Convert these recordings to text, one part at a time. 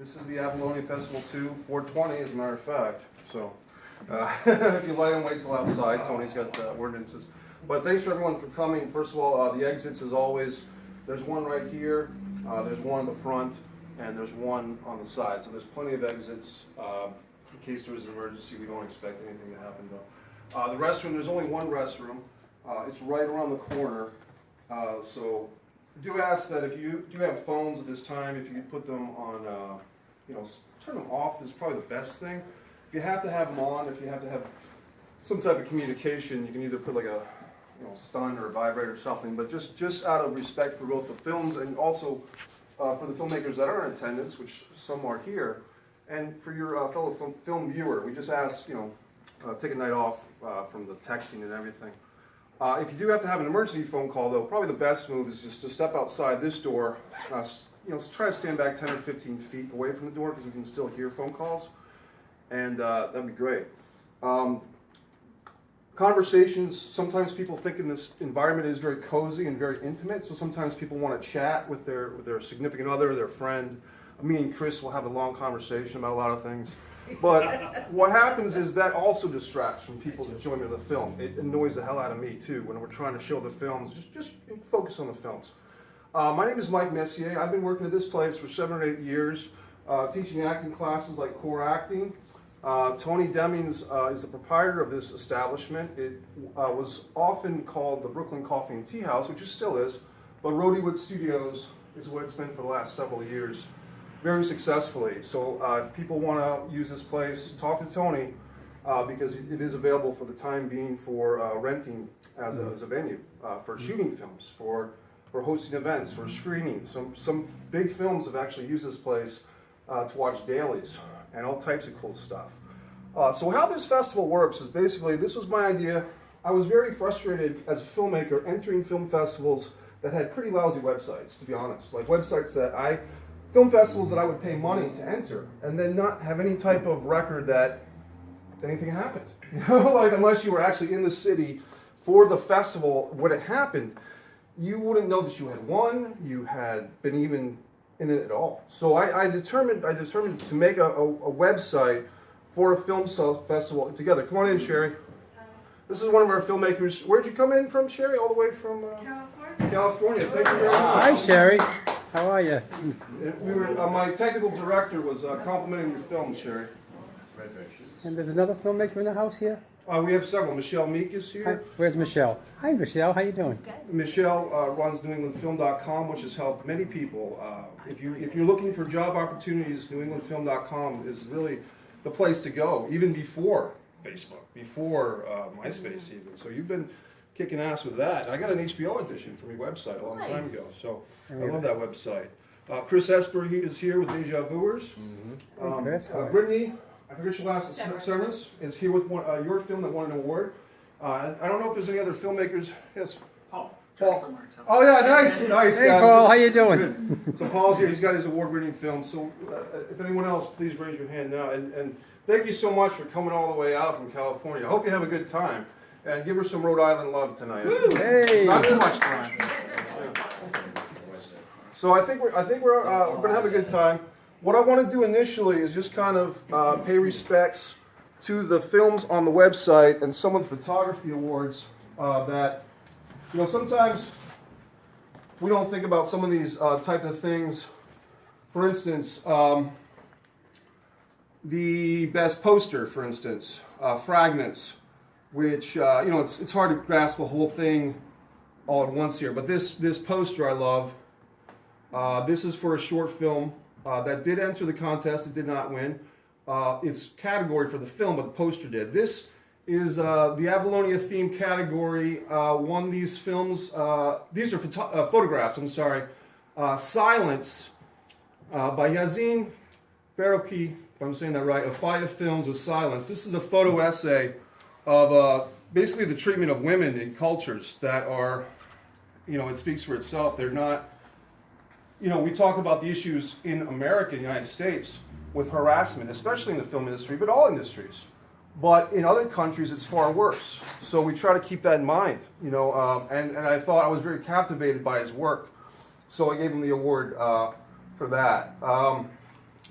This is the Avalonia Festival II, 420 as a matter of fact. So if you light and wait till outside, Tony's got ordinances. But thanks for everyone for coming. First of all, the exits as always, there's one right here, there's one in the front, and there's one on the side. So there's plenty of exits in case there is an emergency. We don't expect anything to happen though. The restroom, there's only one restroom. It's right around the corner. So do ask that if you do have phones at this time, if you could put them on, turn them off is probably the best thing. If you have to have them on, if you have to have some type of communication, you can either put like a stun or a vibrator or something, but just out of respect for both the films and also for the filmmakers that are in attendance, which some are here, and for your fellow film viewer, we just ask, take a night off from the texting and everything. If you do have to have an emergency phone call, though, probably the best move is just to step outside this door. Try to stand back 10 or 15 feet away from the door because we can still hear phone calls, and that'd be great. Conversations, sometimes people think in this environment is very cozy and very intimate, so sometimes people want to chat with their significant other, their friend. Me and Chris will have a long conversation about a lot of things. But what happens is that also distracts from people's enjoyment of the film. It annoys the hell out of me too when we're trying to show the films. Just focus on the films. My name is Messier. I've been working at this place for 7 or 8 years, teaching acting classes like core acting. Tony Demings is the proprietor of this establishment. It was often called the Brooklyn Coffee and Tea House, which it still is, but Rodywood Studios is what it's been for the last several years, very successfully. So if people want to use this place, talk to Tony because it is available for the time being for renting as a venue, for shooting films, for hosting events, for screening. Some big films have actually used this place to watch dailies and all types of cool stuff. So how this festival works is basically, this was my idea. I was very frustrated as a filmmaker entering film festivals that had pretty lousy websites, to be honest. Like film festivals that I would pay money to enter and then not have any type of record that anything happened. Like unless you were actually in the city for the festival when it happened, you wouldn't know that you had won, you had been even in it at all. So I determined to make a website for a film festival together. Come on in, Sherry. This is one of our filmmakers. Where'd you come in from, Sherry? All the way from California. Thank you very much. Hi, Sherry. How are you? My technical director was complimenting your film, Sherry. And there's another filmmaker in the house here? We have several. Michelle Meek is here. Hi. Where's Michelle? Hi, Michelle. How you doing? Good. Michelle runs NewEnglandFilm.com, which has helped many people. If you're looking for job opportunities, NewEnglandFilm.com is really the place to go, even before Facebook, before MySpace even. So you've been kicking ass with that. I got an HBO edition from your website a long time ago, so I love that website. Chris Esper is here with Deja Vuers. Hey, Chris. Brittany, I forget your last Severance, is here with your film that won an award. I don't know if there's any other filmmakers. Yes. Paul. Oh yeah, nice. Hey, Paul, how you doing? Good. So Paul's here. He's got his award-winning film. So if anyone else, please raise your hand now. And thank you so much for coming all the way out from California. I hope you have a good time. And give her some Rhode Island love tonight. Woo. Hey. Not too much time. Yeah. So I think we're going to have a good time. What I want to do initially is just kind of pay respects to the films on the website and some of the photography awards that, sometimes we don't think about some of these type of things. For instance, the best poster, for instance, Fragments, which, it's hard to grasp the whole thing all at once here, but this poster I love. This is for a short film that did enter the contest. It did not win. It's category for the film, but the poster did. This is the Avalonia theme category. Won these films. These are photographs. I'm sorry. Silence by Yazin Farouki, if I'm saying that right. A fight of films with silence. This is a photo essay of basically the treatment of women in cultures that are, it speaks for itself. They're not. We talk about the issues in America, United States, with harassment, especially in the film industry, but all industries. But in other countries, it's far worse. So we try to keep that in mind, and I thought I was very captivated by his work. So I gave him the award for that.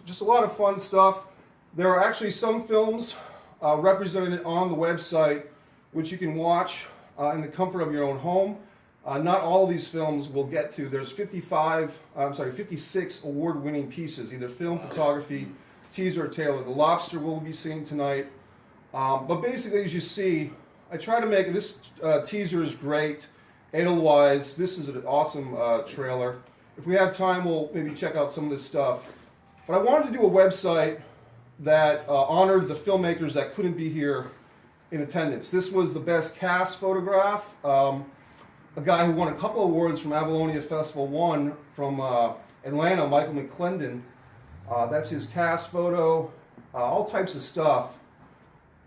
just a lot of fun stuff. There are actually some films represented on the website which you can watch in the comfort of your own home. Not all of these films we'll get to. There's 56 award-winning pieces, either film, photography, teaser, or trailer. The Lobster we'll be seeing tonight. But basically, as you see, I try to make this teaser is great. Edelweiss, this is an awesome trailer. If we have time, we'll maybe check out some of this stuff. But I wanted to do a website that honored the filmmakers that couldn't be here in attendance. This was the best cast photograph. A guy who won a couple awards from Avalonia Festival I from Atlanta, Michael McClendon. That's his cast photo, all types of stuff.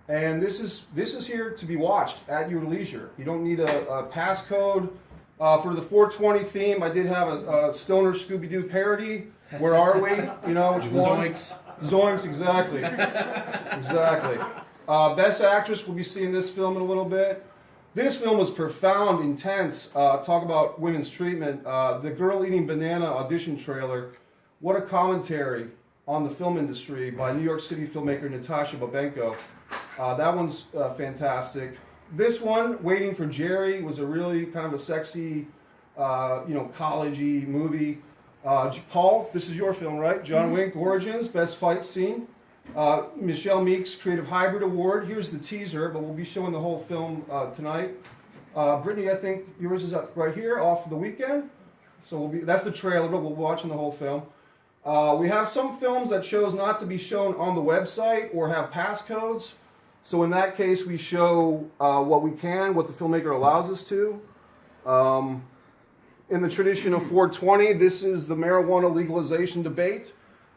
And this is here to be watched at your leisure. You don't need a passcode. For the 420 theme, I did have a Stoner Scooby-Doo parody. Where are we? You know, which one? Zoinks. Zoinks, exactly. Exactly. Best Actress, we'll be seeing this film in a little bit. This film was profound, intense. Talk about women's treatment. The Girl Eating Banana audition trailer. What a commentary on the film industry by New York City filmmaker Natasha Babenko. That one's fantastic. This one, Waiting for Jerry, was a really kind of a sexy, college-y movie. Paul, this is your film, right? John Wink Origins, Best Fight Scene. Michelle Meek's Creative Hybrid Award. Here's the teaser, but we'll be showing the whole film tonight. Brittany, I think yours is up right here, off for the weekend. So that's the trailer, but we'll be watching the whole film. We have some films that chose not to be shown on the website or have passcodes. So in that case, we show what we can, what the filmmaker allows us to. In the tradition of 420, this is the marijuana legalization debate.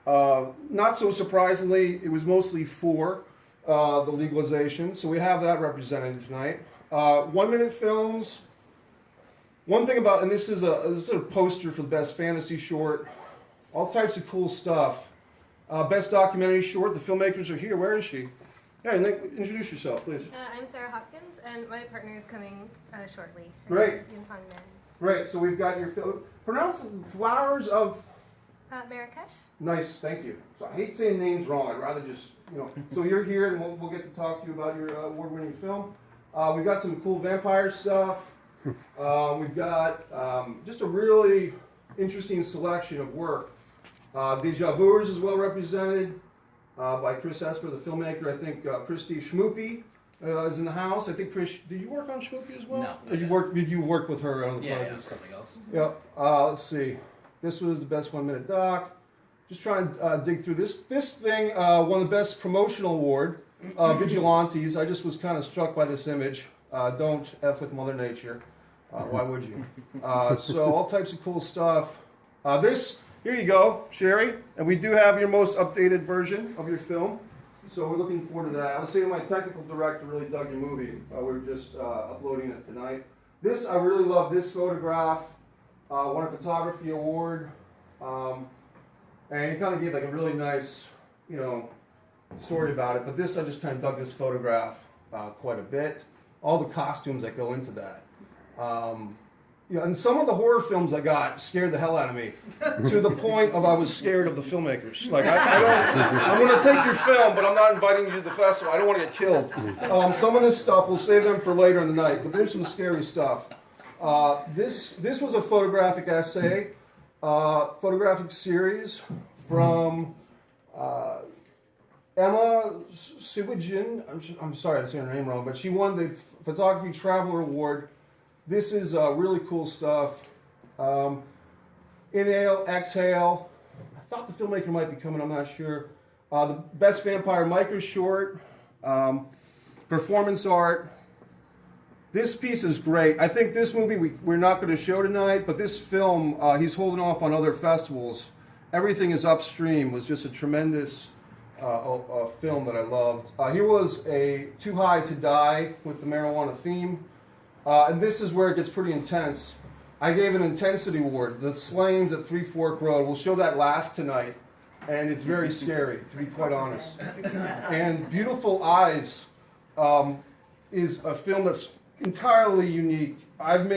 Not so surprisingly, it was mostly for the legalization, so we have that represented tonight. 1 minute films. One thing about, and this is a poster for the best fantasy short, all types of cool stuff. Best documentary short, the filmmakers are here. Where is she? Hey, introduce yourself, please. I'm Sarah Hopkins, and my partner is coming shortly. Great. Yunfang Man. Great, so we've got your film. Pronounce Flowers of... Marrakesh? Nice, thank you. So I hate saying names wrong. I'd rather just, So you're here, and we'll get to talk to you about your award-winning film. We've got some cool vampire stuff. We've got just a really interesting selection of work. Deja Vuers is well represented by Chris Esper, the filmmaker. I think Christy Schmoopy is in the house. I think Chris, did you work on Schmoopy as well? No. Did you work with her on the project? Yeah, something else. Yep. Let's see. This was the best 1 minute doc. Just trying to dig through this. This thing won the best promotional award, Vigilantes. I just was kind of struck by this image. Don't F with Mother Nature. Why would you? So all types of cool stuff. Here you go, Sherry. And we do have your most updated version of your film. So we're looking forward to that. I was saying my technical director really dug your movie. We're just uploading it tonight. I really love this photograph. Won a photography award. And he kind of gave like a really nice, story about it. But I just kind of dug this photograph quite a bit. All the costumes that go into that. And some of the horror films I got scared the hell out of me, to the point of I was scared of the filmmakers. Like I'm going to take your film, but I'm not inviting you to the festival. I don't want to get killed. Some of this stuff we'll save them for later in the night. But there's some scary stuff. This was a photographic essay, photographic series from Emma Suwajin. I'm sorry, I'm saying her name wrong, but she won the Photography Traveler Award. This is really cool stuff. Inhale, Exhale. I thought the filmmaker might be coming, I'm not sure. The Best Vampire Micro Short. Performance Art. This piece is great. I think this movie we're not going to show tonight, but this film, he's holding off on other festivals. Everything is Upstream was just a tremendous film that I loved. Here was a Too High to Die with the marijuana theme. And this is where it gets pretty intense. I gave an intensity award, The Slayings at Three Fork Road. We'll show that last tonight. And it's very scary, to be quite honest. And Beautiful Eyes is a film that's entirely unique. I've made a